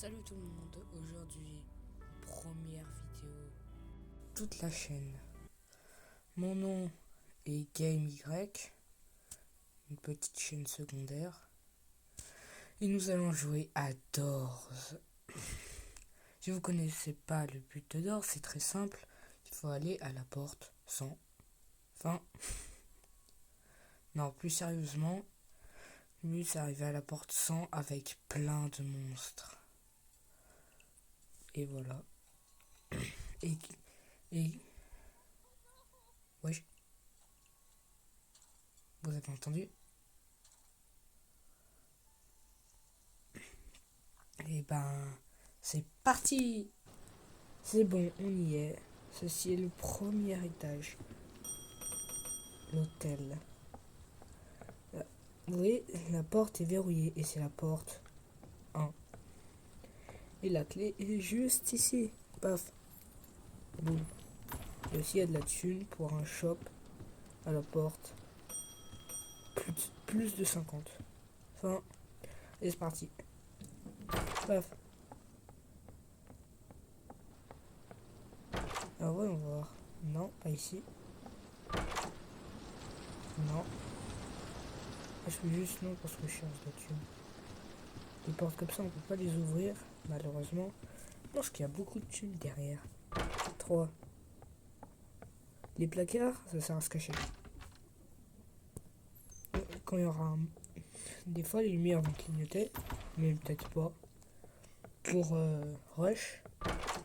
Salut tout le monde, aujourd'hui, première vidéo, toute la chaîne. Mon nom est GameY, une petite chaîne secondaire. Et nous allons jouer à Doors. Si vous connaissez pas le but de Doors, c'est très simple. Il faut aller à la porte 100. Enfin, non, plus sérieusement, le but c'est arriver à la porte 100 avec plein de monstres. Et voilà. Et wesh, vous avez entendu? Et ben, c'est parti! C'est bon, on y est. Ceci est le premier étage. L'hôtel. Vous voyez, la porte est verrouillée et c'est la porte 1. Et la clé est juste ici. Paf. Boum. Et aussi, il y a de la thune pour un shop à la porte. Plus de 50. Enfin, et c'est parti. Paf. Alors, voyons voir. Non, pas ici. Non. Je fais juste non parce que je cherche de la thune. Les portes comme ça, on peut pas les ouvrir, malheureusement. Parce qu'il y a beaucoup de thunes derrière. 3. Les placards, ça sert à se cacher. Quand il y aura des fois, les lumières vont clignoter, mais peut-être pas. Pour Rush,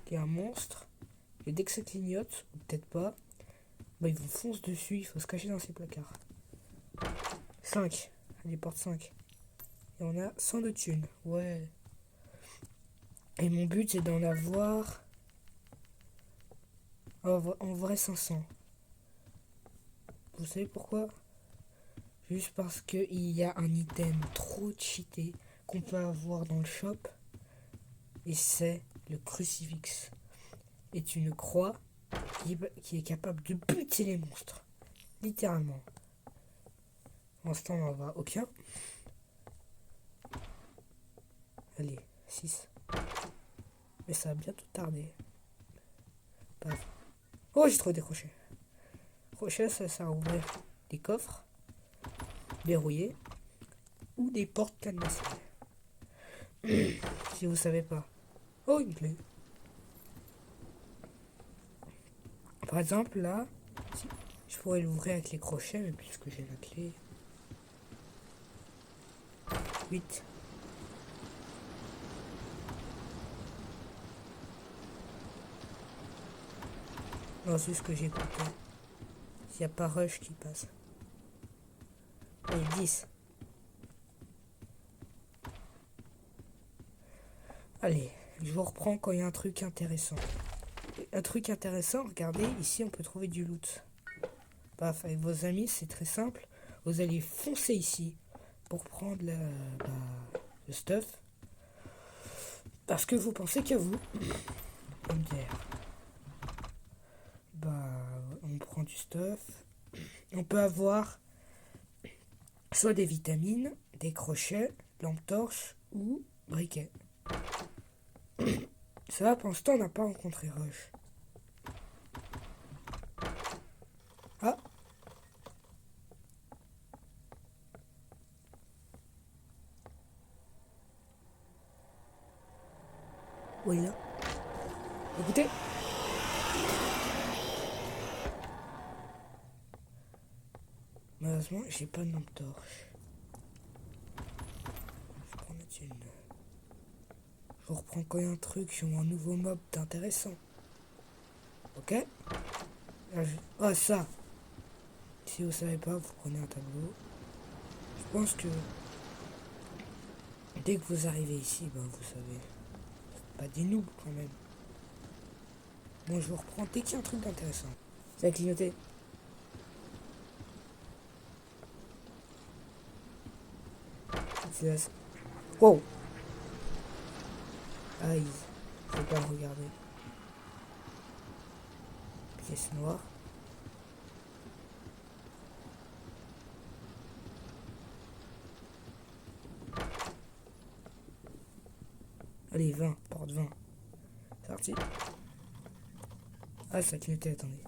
qui est un monstre, et dès que ça clignote, ou peut-être pas, bah, ils vont foncer dessus, il faut se cacher dans ces placards. 5. Les portes 5. Et on a 100 de thunes. Ouais. Et mon but, c'est d'en avoir en vrai 500. Vous savez pourquoi? Juste parce qu'il y a un item trop cheaté qu'on peut avoir dans le shop. Et c'est le crucifix. Est une croix qui est capable de buter les monstres. Littéralement. Pour l'instant, on n'en voit aucun. Allez, 6. Mais ça va bientôt tarder. Paf. Oh, j'ai trop décroché. Crochet, ça sert à ouvrir des coffres verrouillés ou des portes cadenassées. Si vous savez pas. Oh, une clé. Par exemple, là, je pourrais l'ouvrir avec les crochets, mais puisque j'ai la clé. 8. Non, c'est ce que j'ai compté. S'il n'y a pas Rush qui passe. Et 10. Allez, je vous reprends quand il y a un truc intéressant. Un truc intéressant, regardez, ici on peut trouver du loot. Paf, avec vos amis, c'est très simple. Vous allez foncer ici pour prendre le stuff. Parce que vous pensez qu'à vous. MDR. On prend du stuff. On peut avoir soit des vitamines, des crochets, lampe torche ou briquet. Ça va, pour l'instant, on n'a pas rencontré Rush. Ah! Oui, là. Écoutez! Malheureusement, j'ai pas de lampe torche. Je prends la thune. Je reprends quand il y a un truc sur un nouveau mob d'intéressant. Ok? Ah, ça! Si vous savez pas, vous prenez un tableau. Je pense que dès que vous arrivez ici, vous savez. Pas des noobs quand même. Bon, je vous reprends dès qu'il y a un truc d'intéressant. Ça a clignoté. C'est là. Wow! Aïe. Je vais pas le regarder. Pièce noire. Allez, 20, porte 20. C'est parti. Ah, ça clignotait, attendez.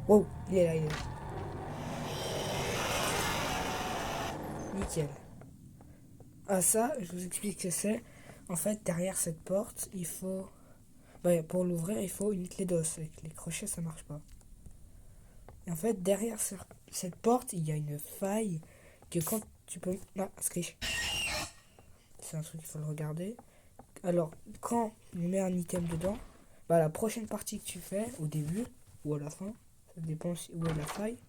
Wow, il est là, il est là. Nickel. Ah ça, je vous explique ce que c'est. En fait, derrière cette porte, il faut... Bah, pour l'ouvrir, il faut une clé d'os. Avec les crochets, ça marche pas. Et en fait, derrière cette porte, il y a une faille que quand tu peux... Ah, squish. C'est un truc, il faut le regarder. Alors, quand on met un item dedans, bah, la prochaine partie que tu fais, au début ou à la fin, ça dépend où est la faille,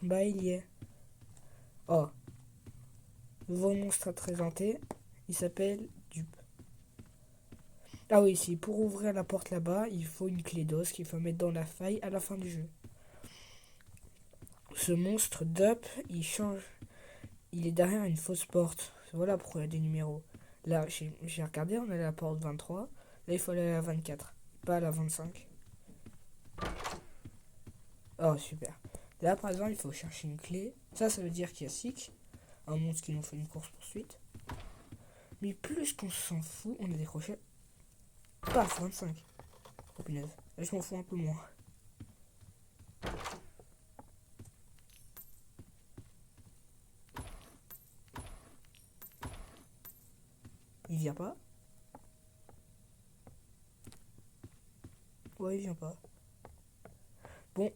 bah, il y est. Oh, nouveau monstre à te présenter. Il s'appelle Dupe. Ah oui, si pour ouvrir la porte là-bas, il faut une clé d'os qu'il faut mettre dans la faille à la fin du jeu. Ce monstre Dupe, il change. Il est derrière une fausse porte. Voilà pourquoi il y a des numéros. Là, j'ai regardé, on est à la porte 23. Là, il faut aller à la 24, pas à la 25. Oh, super. Là, par exemple, il faut chercher une clé. Ça veut dire qu'il y a Sick, un monstre qui nous fait une course-poursuite. Mais plus qu'on s'en fout, on a décroché. Paf, 25. Oh punaise. Là, je m'en fous un peu moins. Il vient pas. Ouais, il vient pas. Bon,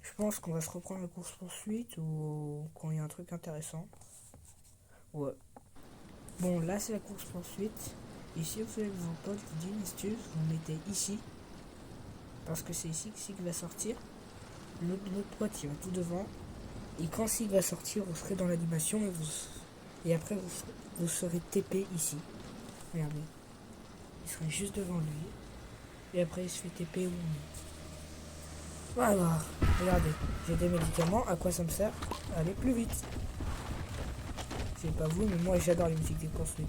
je pense qu'on va se reprendre la course-poursuite ou quand il y a un truc intéressant. Ouais. Bon, là, c'est la course-poursuite. Ici, vous avez vos potes, vous dites une astuce, vous mettez ici. Parce que c'est ici que Sig va sortir. Notre pote, il va tout devant. Et quand Sig va sortir, vous serez dans l'animation et après, vous serez TP ici. Regardez. Il serait juste devant lui. Et après, il se fait TP où on est. Voilà, regardez, j'ai des médicaments, à quoi ça me sert? Aller plus vite. Je sais pas vous, mais moi j'adore les musiques des poursuites.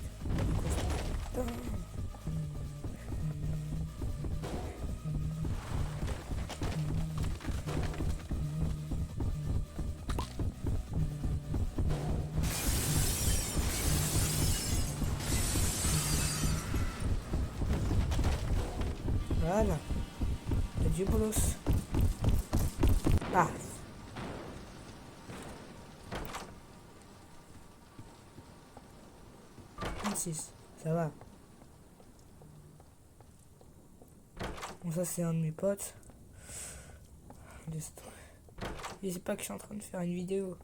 Voilà, adieu bolos. Ah, 26, ça va. Bon, ça c'est un de mes potes. Je sais pas que je suis en train de faire une vidéo.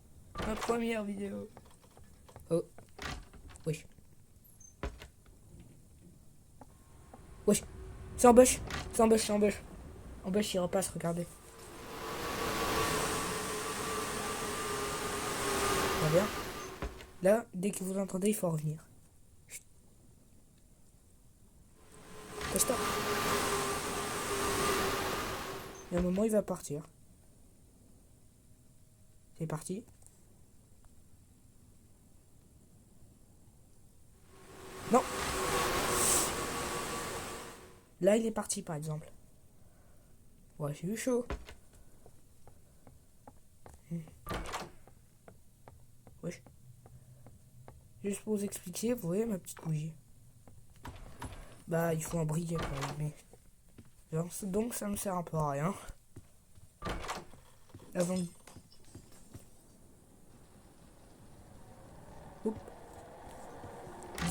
Ma première vidéo. Oh, wesh. Wesh, c'est en bush. C'est en bush, c'est en bush. En bush, il repasse, regardez. Ça va bien. Là, dès que vous entendez, il faut revenir. Costa. Et à un moment, il va partir. C'est parti. Non. Là, il est parti, par exemple. Ouais, j'ai eu chaud. Wesh. Juste pour vous expliquer, vous voyez ma petite bougie. Bah, il faut un briquet pour l'allumer. Donc, ça me sert un peu à rien. Avant... Oups.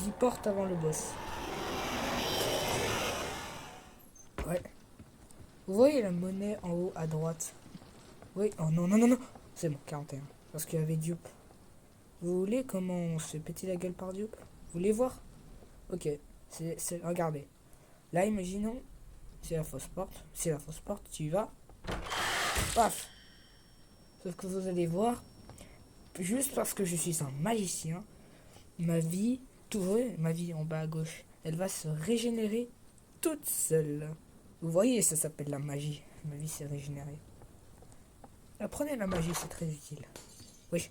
10 portes avant le boss. Ouais. Vous voyez la monnaie en haut à droite? Oui. Oh non, non, non, non. C'est bon, 41. Parce qu'il y avait Dupe. Vous voulez comment on se fait péter la gueule par Dupe? Vous voulez voir? Ok. Regardez. Là, imaginons, c'est la fausse porte. C'est la fausse porte, tu y vas. Paf. Sauf que vous allez voir, juste parce que je suis un magicien, ma vie, ma vie en bas à gauche, elle va se régénérer toute seule. Vous voyez, ça s'appelle la magie. Ma vie s'est régénérée. Apprenez la magie, c'est très utile. Oui.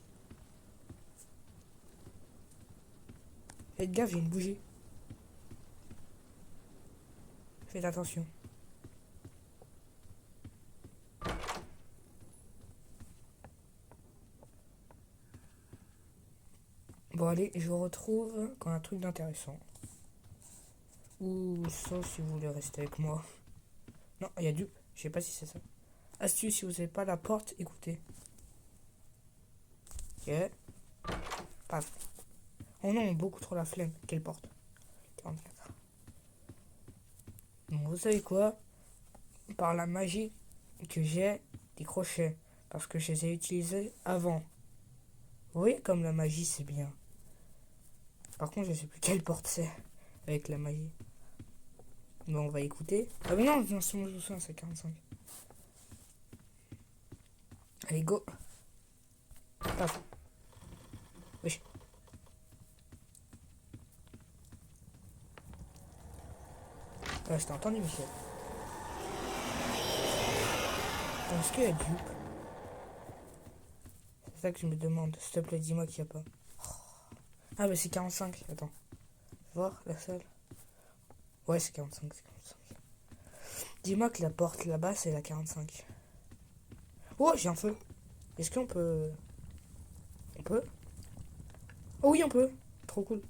Faites gaffe, j'ai une bougie. Faites attention. Bon allez, je vous retrouve quand un truc d'intéressant. Ou sauf si vous voulez rester avec moi. Non, il y a du... Je sais pas si c'est ça. Astuce, si vous n'avez pas la porte, écoutez. Ok. Paf. Oh non, beaucoup trop la flemme. Quelle porte? 44. Donc vous savez quoi? Par la magie que j'ai des crochets. Parce que je les ai utilisés avant. Vous voyez comme la magie c'est bien. Par contre je sais plus quelle porte c'est. Avec la magie. Bon on va écouter. Ah mais non, c'est mon joussin, c'est 45. Allez go. Paf. Wesh. Ah, je t'ai entendu Michel. Attends, est-ce qu'il y a du... C'est ça que je me demande. S'il te plaît, dis-moi qu'il n'y a pas. Ah bah c'est 45. Attends. Voir la salle. Ouais, c'est 45, c'est 45. Dis-moi que la porte là-bas, c'est la 45. Oh, j'ai un feu. Est-ce qu'on peut... On peut? Oh oui, on peut. Trop cool.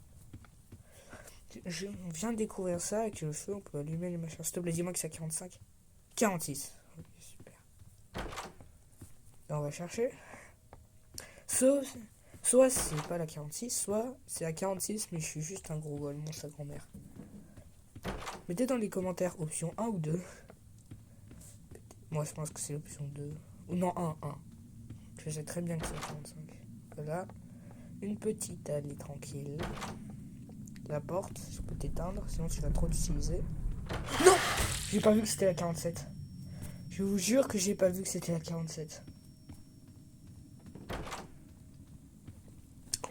On vient de découvrir ça, avec le feu, on peut allumer les machins. S'il te plaît, dis-moi que c'est à 45. 46. Ok, super. Là, on va chercher. Soit c'est pas la 46, soit c'est la 46, mais je suis juste un gros golemon, sa grand-mère. Mettez dans les commentaires option 1 ou 2. Moi, je pense que c'est l'option 2. Ou non, 1. Je sais très bien que c'est 45. Voilà. Une petite allée tranquille. La porte, je peux t'éteindre, sinon tu vas trop l'utiliser. Non! J'ai pas vu que c'était la 47. Je vous jure que j'ai pas vu que c'était la 47.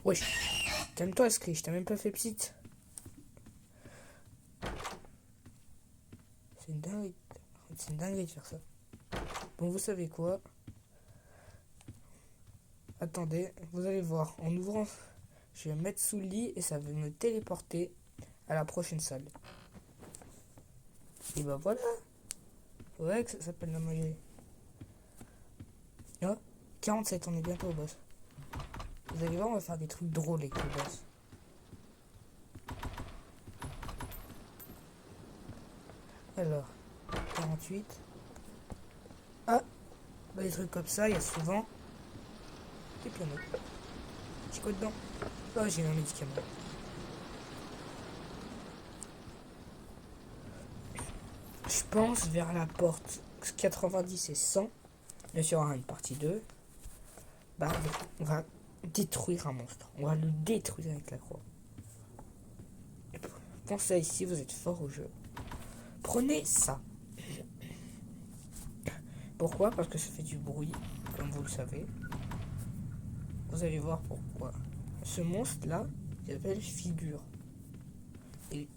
Wesh. Calme-toi, Skri, je t'ai même pas fait petite. C'est une dinguerie. C'est une dinguerie de faire ça. Bon, vous savez quoi? Attendez, vous allez voir. En ouvrant, je vais me mettre sous le lit et ça va me téléporter à la prochaine salle. Et bah voilà. Ouais, que ça s'appelle la magie. Oh, 47, on est bientôt au boss. Vous allez voir, on va faire des trucs drôles avec le boss. Alors, 48. Ah, bah des trucs comme ça, il y a souvent des pianos. J'ai quoi dedans? Ah, j'ai un médicament. Je pense vers la porte 90 et 100. Bien sûr, une partie 2. Bah, on va détruire un monstre. On va le détruire avec la croix. Conseil, si vous êtes fort au jeu, prenez ça. Pourquoi? Parce que ça fait du bruit, comme vous le savez. Vous allez voir pourquoi. Ce monstre-là, il s'appelle Figure. Et...